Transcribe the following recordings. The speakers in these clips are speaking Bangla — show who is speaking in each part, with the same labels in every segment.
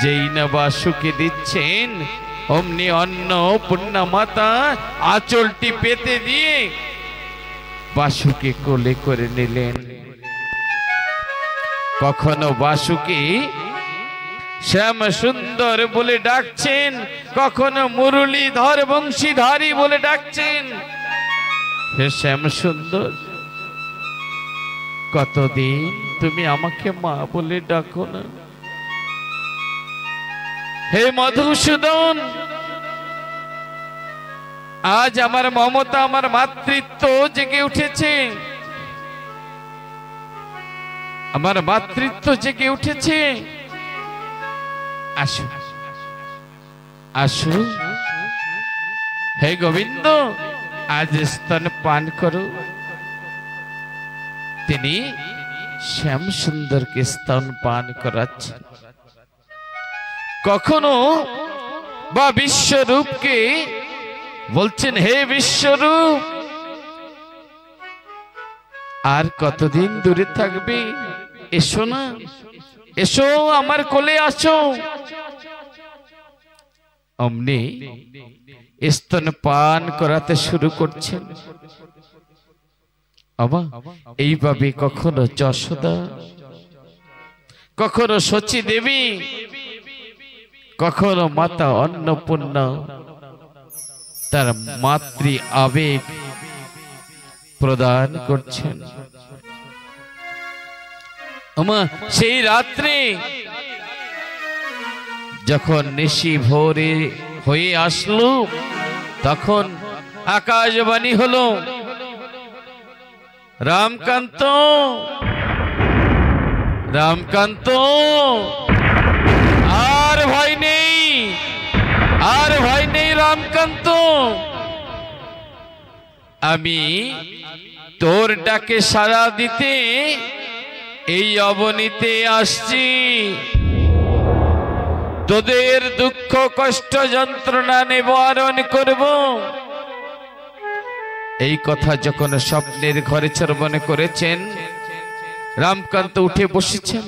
Speaker 1: যেই না বাসুকে দিচ্ছেন অমনি অন্নপূর্ণা মাতা আঁচলটি পেতে দিয়ে বাসুকে কোলে করে নিলেন। কখনো বাসুকে শ্যাম সুন্দর বলে ডাকছেন, কখনো মুরলীধর বংশীধারী বলে ডাকছেন। হে শ্যাম সুন্দর, কতদিন তুমি আমাকে মা বলে ডাকো না। হে মধুসূদন, আজ আমার মমতা, আমার মাতৃত্ব জেগে উঠেছে, আমার মাতৃত্ব জেগে উঠেছে। আসো আসো, হে গোবিন্দ, আজ স্তন পান করো। তিনি শ্যাম সুন্দরকে স্তন পান করাচ্ছেন। কখনো বা বিশ্বরূপকে বলছেন, হে বিশ্বরূপ, আর কতদিন দূরে থাকবে? এসো না, এসো আমার কোলে আসো। অমনি স্তন পান করাতে শুরু করছেন। এইভাবে কখনো যশোদা, কখনো শচী দেবী, কখনো মাতা অন্নপূর্ণা তার মাতৃ আবেগ প্রদান করছেন। সেই রাত্রে যখন নিশি ভোরে হয়ে আসলো, তখন আকাশবাণী হলো, রামকান্ত, রামকান্ত, আর ভয় নেই, আর ভয় নেই রামকান্ত, আমি তোর ডাকে সাড়া দিতে এই অবনীতে আসছি। তোদের দুঃখ কষ্ট যন্ত্রণা নিবারণ করব। এই কথা যখন স্বপ্নের ঘরে শ্রবণ করেছেন, রামকান্ত উঠে বসেছেন।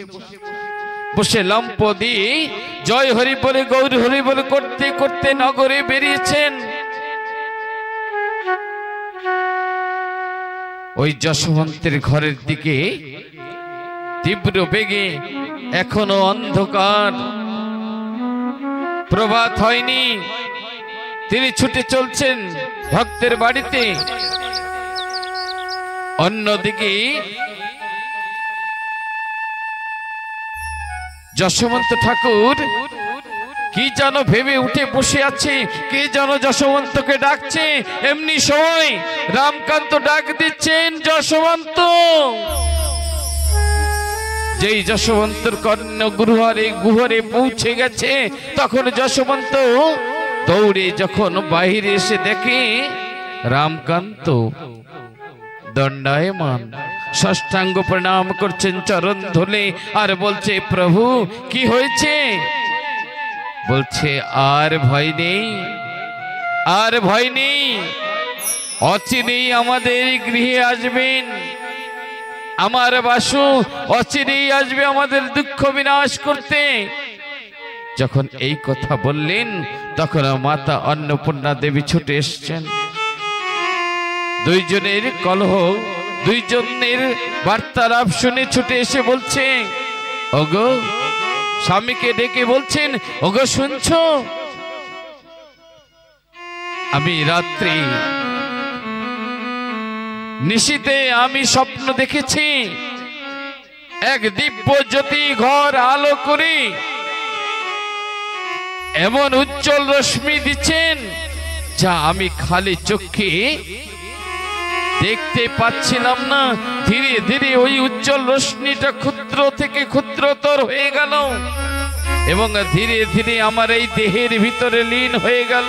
Speaker 1: বসে লম্প দিয়ে জয় হরি বলে, গৌর হরি বলে করতে করতে নগরে বেরিয়েছেন। ওই যশোবন্তের ঘরের দিকে তীব্র বেগে, এখনো অন্ধকার, প্রভাত হয়নি, তিনি ছুটে চলছেন ভক্তের বাড়িতে। অন্যদিকে যশোবন্ত ঠাকুর কি যেন ভেবে উঠে বসে আছে, কে যেন যশোবন্তকে ডাকছে। এমনি সময় রামকান্ত ডাক দিচ্ছেন, যশোবন্ত। যেই যশোবন্তর কর্ণ গুহরে পৌঁছে গেছে, তখন যশোবন্ত দৌড়ে যখন বাহিরে এসে দেখে রামকান্ত দণ্ডায়মান, ষষ্ঠাঙ্গ প্রণাম করছেন চরণ ধুলে, আর বলছে, প্রভু কি হয়েছে? বলছে, আর ভয় নেই, আর ভয় নেই, অচিরেই আমাদের গৃহে আসবেন আমার বাসু, অচিরেই আসবে আমাদের দুঃখ বিনাশ করতে। যখন এই কথা বললেন, তখন মাতা অন্নপূর্ণা দেবী ছুটে এসছেন। দুইজনের কলহ, দুইজনের বার্তালাপ শুনে ছুটে এসে বলছে, ওগো, স্বামীকে ডেকে বলছেন, ওগো শুনছো? আমি রাত্রি নিশীতে আমি স্বপ্ন দেখেছি, এক দিব্য জ্যোতি ঘর আলো করে এমন উজ্জ্বল রশ্মি দিচ্ছেন, যা আমি খালি চোখে দেখতে পাচ্ছিলাম না। ধীরে ধীরে ওই উজ্জ্বল রশ্মিটা ক্ষুদ্র থেকে ক্ষুদ্রতর হয়ে গেল এবং ধীরে ধীরে আমার এই দেহের ভিতরে লীন হয়ে গেল।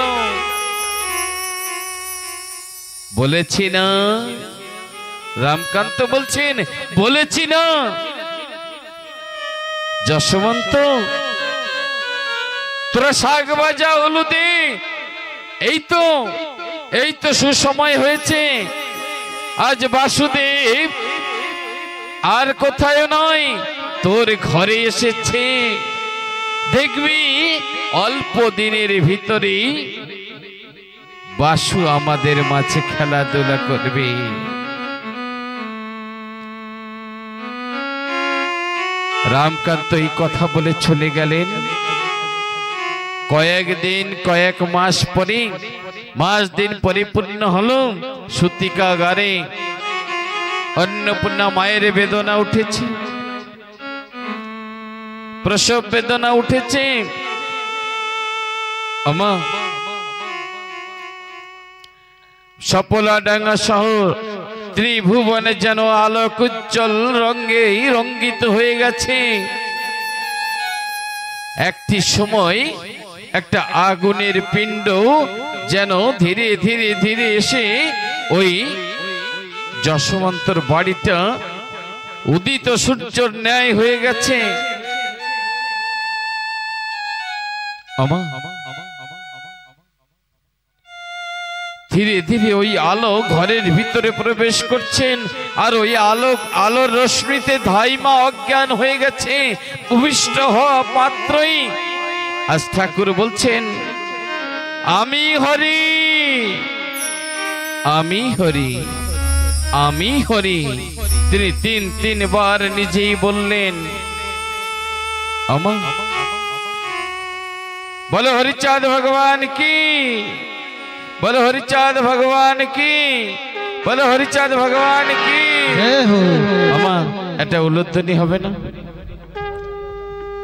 Speaker 1: বলেছি না, রামকান্ত বলছেন, বলেছি না যশোবন্ত, তোরা শাক বাজা হলুদে, এই তো সুসময় হয়েছে। আজ বাসুদেব আর কোথায় নয়, তোর ঘরে এসেছে, দেখবি অল্প দিনের ভিতরে বাসু আমাদের মাঝে খেলাধুলা করবে। রামকান্ত এই কথা বলে চলে গেলেন। কয়েকদিন কয়েক মাস পরে, মাস দিন পরিপূর্ণ হলো, সূতিকাগারে অন্নপূর্ণা মায়ের বেদনা উঠেছে, প্রসব বেদনা উঠেছে। আমা সপলাডাঙ্গা শহর ত্রিভুবনে যেন আলোক উজ্জ্বল রঙে রঙ্গিত হয়ে গেছে। একটি সময় একটা আগুনের পিণ্ড যেন ধীরে ধীরে ধীরে এসে ওই যশোমন্তর বাড়িটা উদিত সূর্যের ন্যায় হয়ে গেছে। আমা ধীরে ধীরে ওই আলো ঘরের ভিতরে প্রবেশ করছেন, আর ওই আলোর রশ্মিতে ধাইমা অজ্ঞান হয়ে গেছে। ভূমিষ্ঠ হওয়া মাত্রই আজ ঠাকুর বলছেন, আমি হরি, আমি হরি, আমি হরি। তিনি তিনবার নিজেই বললেন। আমা বলো হরিচাঁদ ভগবান কি, বলো হরিচাঁদ ভগবান কি, বলো হরিচাঁদ ভগবান কি। আমা এটা উল্লধ্বনি হবে না?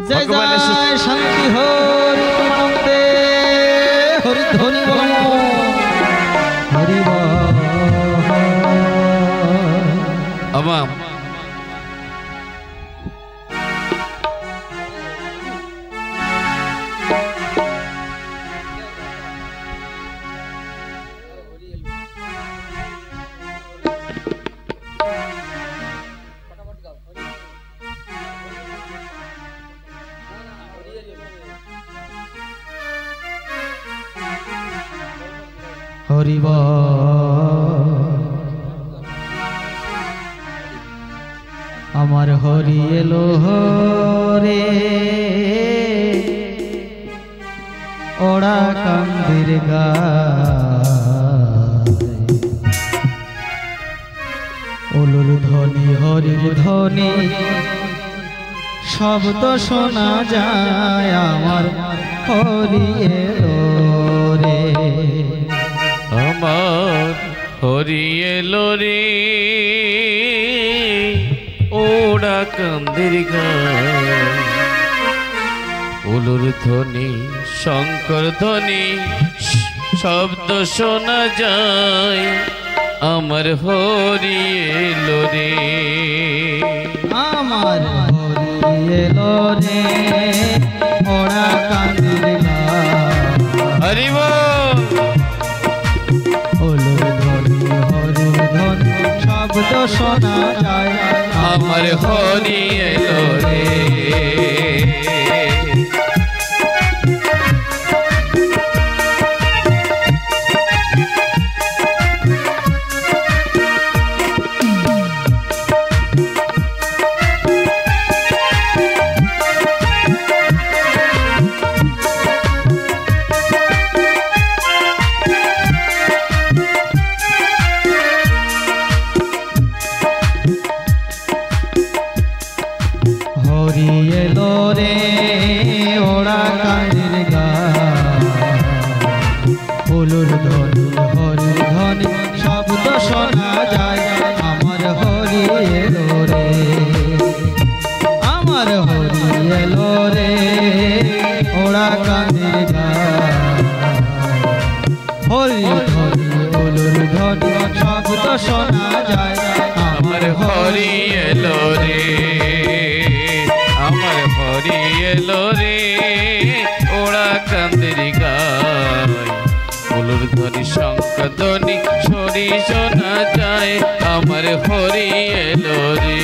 Speaker 2: জয় জয় শান্তি হরি তোমাতে হরি ধ্বনি বলো হরি
Speaker 1: আমা
Speaker 2: হরি আমার হরি এলো রে ওড়া কান্দির গায়, ওলুর ধ্বনি হরির ধ্বনি শব্দ শোনা যায়, আমার হরি এলো রে,
Speaker 1: আমার হরি এলো রে ওড়া কান্দির গায়। উলুর ধ্বনি শঙ্কর ধ্বনি শব্দ শোনা যায়, আমার হরি এলো রে,
Speaker 2: আমার হরি এলো রে ওড়া কান্দির গায়।
Speaker 1: হরি বল।
Speaker 2: ওলুর ধ্বনি হরির ধ্বনি শব্দ শোনা যায়,
Speaker 1: আমার হরি এলো রে।
Speaker 2: হরি এলো রে ওড়া কান্দির গায়, ওলুর ধ্বনি হরির ধ্বনি শব্দ শোনা যায়, আমার হরি এলো রে, আমার হরি এলো রে ওড়া কান্দির গায়, হরি ধ্বনি ওলুর ধ্বনি শব্দ শোনা যায়,
Speaker 1: আমার হরি এলো রে, আমার হরি এলো রে ওড়া কান্দির গায়। উলুর ধ্বনি শঙ্খ ধ্বনি ছড়ি শোনা যায়, আমার হরি এলো রে।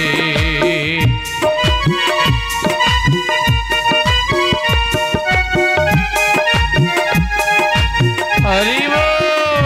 Speaker 1: হরি বল।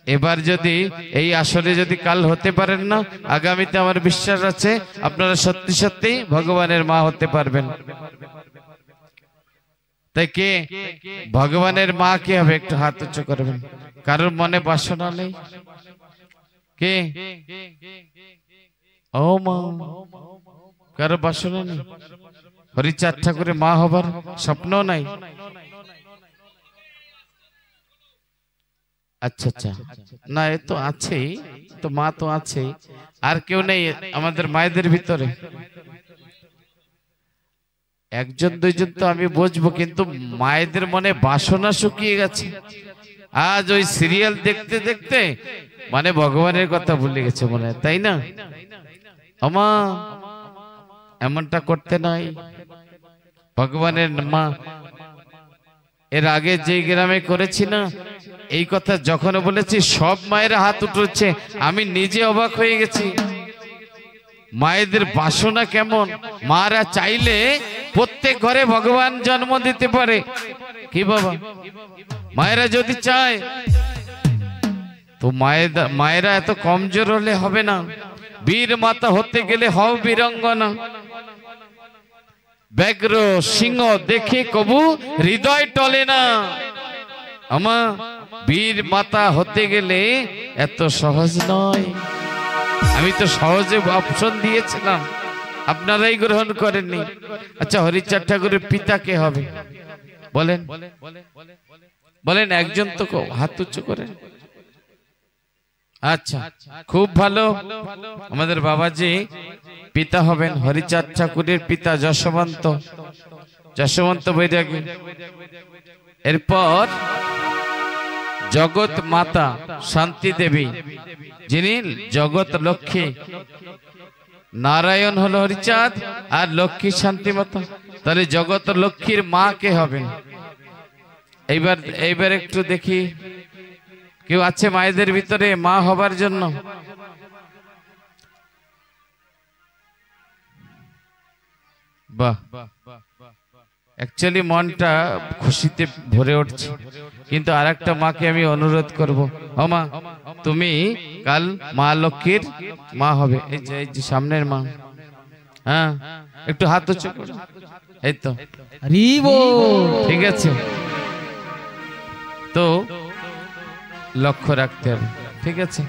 Speaker 1: এবার যদি এই আসরে যদি কাল হতে পারেন না, আগামীতে আমার বিশ্বাস আছে আপনারা সত্যি সত্যি ভগবানের মা হতে পারবেন। তাই কে ভগবানের মা কে হবে একটু হাত উঁচু করবেন। কারোর মনে বাসনা নেই? কে? ও মা, কারো বাসনা নেই? হরিচাঁদ ঠাকুরের মা হবার স্বপ্ন নাই? আচ্ছা আচ্ছা, না এ তো আছেই, তো মা তো আছেই, আর কেউ নেই আমাদের মায়েদের ভিতরে? একজন দুইজন তো আমি বুঝবো, কিন্তু মায়েদের মনে বাসনা শুকিয়ে গেছে। আজ ওই সিরিয়াল দেখতে দেখতে মানে ভগবানের কথা ভুলে গেছে মনে হয়, তাই না? আমা এমনটা করতে নাই। ভগবানের মা এর আগে যে গ্রামে করেছি না, এই কথা যখন বলেছি সব মায়েরা হাত উঠছে, আমি নিজে অবাক হয়ে গেছি। মায়েদের বাসনা কেমন! মারা চাইলে প্রত্যেক ঘরে ভগবান জন্ম দিতে পারে। কি বাবা, মায়েরা যদি চায় তো মায়েরা এত কমজোর হলে হবে না। বীর মাতা হতে গেলে হও বীরাঙ্গনা। ব্যাঘ্র সিংহ দেখে কবু হৃদয় টলে না। আমা বীর মাতা হতে গেলে এত সহজ নয়। আমি তো সহজে অপশন দিয়েছিলাম, আপনারাই গ্রহণ করেননি। আচ্ছা, হরিচাঁদ ঠাকুরের পিতা কে হবে বলেন? বলেন একজন তো হাত উঁচু করেন। আচ্ছা, খুব ভালো। আমাদের বাবাজি পিতা হবেন হরিচাঁদ ঠাকুরের পিতা যশবন্ত বৈরাগী। এরপর জগৎ মাতা শান্তি দেবী, যিনি জগৎ লক্ষ্মী। নারায়ণ হলো হরিচাঁদ আর লক্ষ্মী শান্তি মাতা। তাহলে জগৎ লক্ষ্মীর মা কে হবেন? এইবার একটু দেখি কেউ আছে মায়েদের ভিতরে মা হবার জন্য? বাহ, অ্যাকচুয়ালি মনটা খুশিতে ভরে উঠছে। কিন্তু আর একটা মাকে আমি অনুরোধ করব, ও মা তুমি কাল মা লক্ষ্মীর মা হবে। এই যে সামনের মা, হ্যাঁ একটু হাত উঁচু করো। এই তো ঠিক আছে, তো লক্ষ্য রাখতে হবে, ঠিক আছে?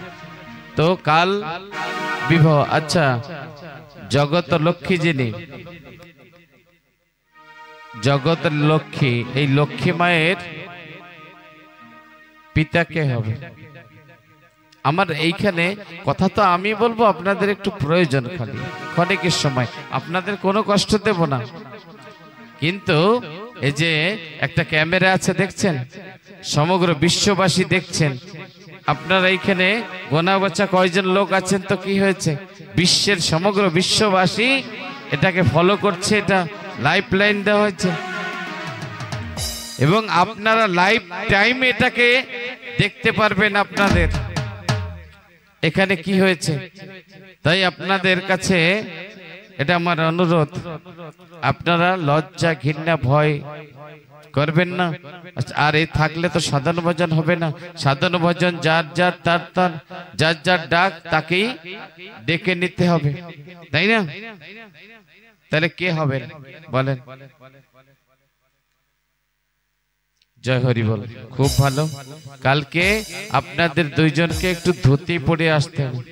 Speaker 1: তো কাল বিবাহ। আচ্ছা, জগৎ লক্ষ্মী যিনি জগৎ লক্ষ্মী, এই লক্ষ্মী মায়ের পিতা কে হবে? আমার এইখানে কথা তো আমি বলবো, আপনাদের একটু প্রয়োজন খালি ক্ষণিকের সময়, আপনাদের কোনো কষ্ট দেব না। কিন্তু এই যে একটা ক্যামেরা আছে দেখছেন, সমগ্র বিশ্ববাসী দেখছেন। আপনারা এইখানে গোনা বাচ্চা কয়জন লোক আছেন তো কি হয়েছে? বিশ্বের সমগ্র বিশ্ববাসী এটাকে ফলো করছে, এটা লাইফ লাইন দেওয়া হয়েছে এবং আপনারা লাইফ টাইম এটাকে দেখতে পারবেন। আপনাদের এখানে কি হয়েছে, তাই আপনাদের কাছে এটা আমার অনুরোধ, আপনারা লজ্জা ঘৃণা ভয় করবেন না। আর এই থাকলে তো সাধন ভজন হবে না। সাধন ভজন যার যার যার যার ডাক তাকেই ডেকে নিতে হবে, তাই না? তাহলে কে হবেন বলেন? জয় হরি বল। খুব ভালো। কালকে আপনাদের দুইজনকে একটু ধুতি পরে আসতে হবে।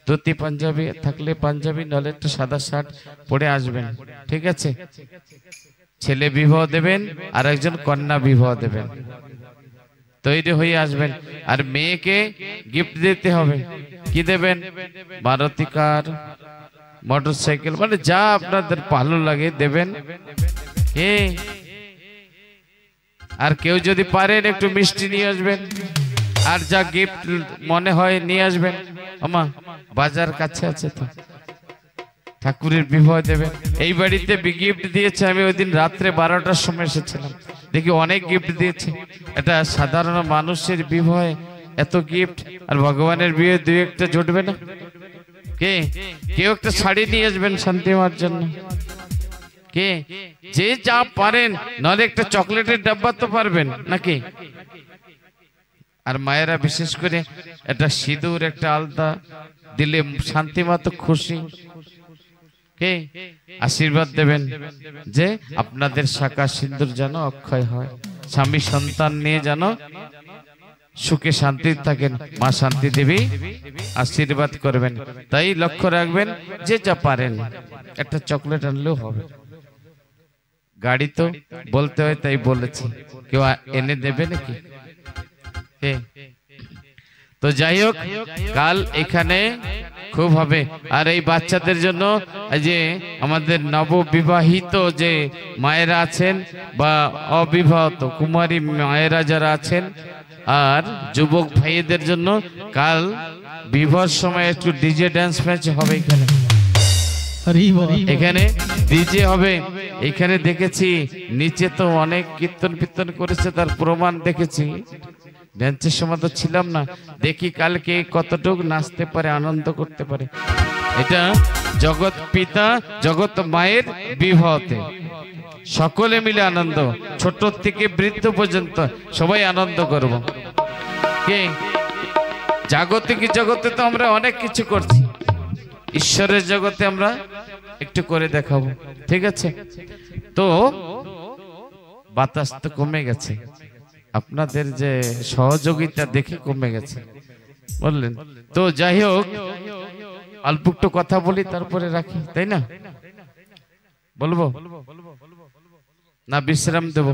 Speaker 1: ধুতি পাঞ্জাবি থাকলে পাঞ্জাবি, নলে একটু সাদা শার্ট পরে আসবেন, ঠিক আছে? ছেলে বিবাহ দেবেন আর একজন কন্যা বিবাহ দেবেন, তৈরি হয়ে আসবেন। আর মেয়েকে গিফট দিতে হবে। কি দেবেন? মারুতি কার, মোটরসাইকেল, মানে যা আপনাদের ভালো লাগে দেবেন। কে? আর কেউ যদি পারেন একটু মিষ্টি নিয়ে আসবেন, আর যা গিফট মনে হয় নিয়ে আসবেন। আমা বাজার কাছে আছে তো, ঠাকুরের বিবাহ দেবেন। এই বাড়িতে গিফট দিয়েছে, আমি ওই দিন রাত্রে 12টার সময় এসেছিলাম, দেখি অনেক গিফট দিয়েছে। এটা সাধারণ মানুষের বিবাহে এত গিফট, আর ভগবানের বিয়ে দুই একটা জুটবে না? কে? কেউ একটা শাড়ি নিয়ে আসবেন শান্তি মার জন্য। কে? যে যা পারেন, নলে একটা চকলেটের ডাব্বা তো পারবেন নাকি? আর মায়েরা বিশেষ করে একটা সিঁদুর একটা আলতা দিলে শান্তিমা তো খুশি, কে আশীর্বাদ দেবেন যে আপনাদের শাখা সিঁদুর যেন অক্ষয় হয়, স্বামী সন্তান নিয়ে যেন সুখে শান্তি থাকেন, মা শান্তি দেবী আশীর্বাদ করবেন। তাই লক্ষ্য রাখবেন যে যা পারেন একটা চকলেট আনলেও হবে, গাড়ি তো বলতে হয় তাই বলেছি, কেউ এনে দেবে নাকি? তো যাই হোক, কাল এখানে খুব হবে। আর এই বাচ্চাদের জন্য যে আমাদের নববিবাহিত যে মায়েরা আছেন বা অবিবাহিত কুমারী মায়েরা যারা আছেন আর যুবক ভাইদের জন্য কাল বিবাহের সময় একটু ডিজে ড্যান্স ম্যাচ হবে এখানে, এখানে ডিজে হবে। এখানে দেখেছি নিচে তো অনেক কীর্তন ফীর্তন করেছে, তার প্রমাণ দেখেছি। ড্যান্সের সময় তো ছিলাম না, দেখি কালকে কতটুকু নাচতে পারে, আনন্দ করতে পারে। এটা জগৎ পিতা জগৎ মায়ের বিবাহতে সকলে মিলে আনন্দ, ছোট থেকে বৃদ্ধ পর্যন্ত সবাই আনন্দ করব। কে জাগতিক জগতে তো আমরা অনেক কিছু করছি, ঈশ্বরের জগতে আমরা একটু করে দেখাবো, ঠিক আছে? তো বাতাস তো কমে গেছে, আপনাদের যে সহযোগিতা দেখে কমে গেছে, বললেন তো। যাই হোক, অল্প একটু কথা বলি তারপরে রাখি, তাই না? বলবো না বিশ্রাম দেব?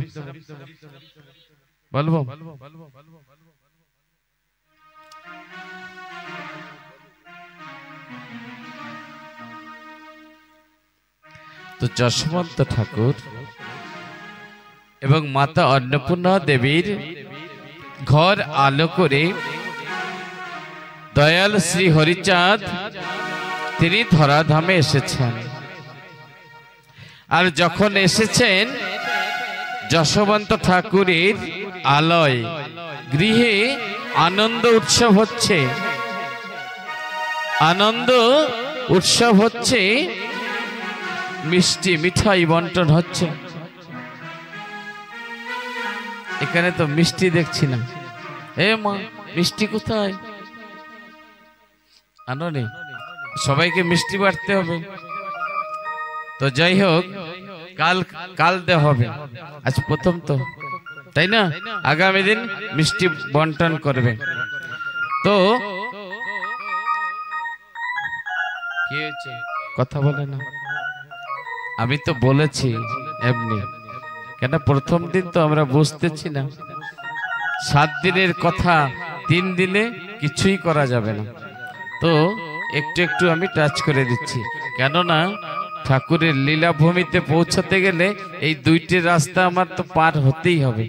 Speaker 1: বলবো। তো যশোমন্ত ঠাকুর এবং মাতা অন্নপূর্ণা দেবীর ঘর আলো করে দয়াল শ্রী হরিচাঁদ তিনি ধরাধামে এসেছেন। আর যখন এসেছেন যশোবন্ত ঠাকুরের আলয় গৃহে আনন্দ উৎসব হচ্ছে, আনন্দ উৎসব হচ্ছে, মিষ্টি মিঠাই বন্টন হচ্ছে। এখানে তো মিষ্টি দেখছি না, এ মা মিষ্টি কোথায়? আনোনি, সবাইকে মিষ্টি বাড়তে হবে। তো যাই হোক, কাল দেওয়া হবে, আজ প্রথম তো, তাই না? আগামী দিন মিষ্টি বন্টন করবে। তো কি হয়েছে কথা বলে না? আমি তো বলেছি এমনি, কেন প্রথম দিন তো আমরা বুঝতেছি না। 7 দিনের কথা 3 দিনে কিছুই করা যাবে না, তো একটু একটু আমি টাচ করে দিচ্ছি। কেননা ঠাকুরের লীলাভূমিতে পৌঁছাতে গেলে এই 2টি রাস্তা আমার তো পার হতেই হবে,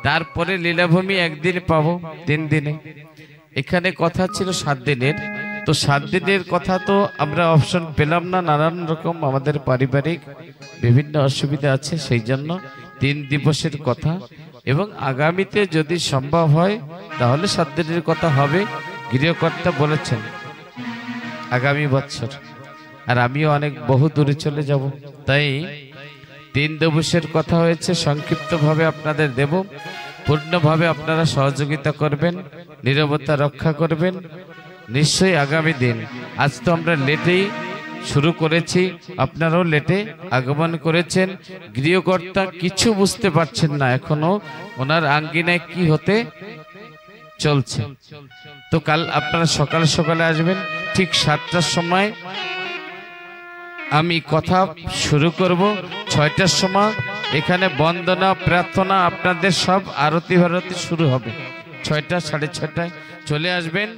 Speaker 1: তারপরে লীলাভূমি একদিন পাবো, 3 দিনে। এখানে কথা ছিল 7 দিনের, তো 7 দিনের কথা তো আমরা অপশন পেলাম না, নানান রকম আমাদের পারিবারিক বিভিন্ন অসুবিধা আছে, সেই জন্য 3 দিবসের কথা। এবং আগামীতে যদি সম্ভব হয় তাহলে 7 দিনের কথা হবে, গৃহকর্তা বলেছেন আগামী বছর। আর আমিও অনেক বহু দূরে চলে যাব, তাই 3 দিবসের কথা হয়েছে, সংক্ষিপ্তভাবে আপনাদের দেব। পূর্ণভাবে আপনারা সহযোগিতা করবেন, নীরবতা রক্ষা করবেন নিশ্চয়ই আগামী দিন। আজ তো আমরা লেটেই শুরু করেছি, আপনারাও লেটে আগমন করেছেন। গৃহকর্তা কিছু বুঝতে পারছেন না এখনো, ওনার আঙ্গিনায় কি হতে চলছে। তো কাল আপনারা সকালে সকালে আসবেন, ঠিক 7টার সময় আমি কথা শুরু করব। 6টার সময় এখানে বন্দনা প্রার্থনা আপনাদের সব আরতি ভারতি শুরু হবে। 6টা 6:30টায় চলে আসবেন।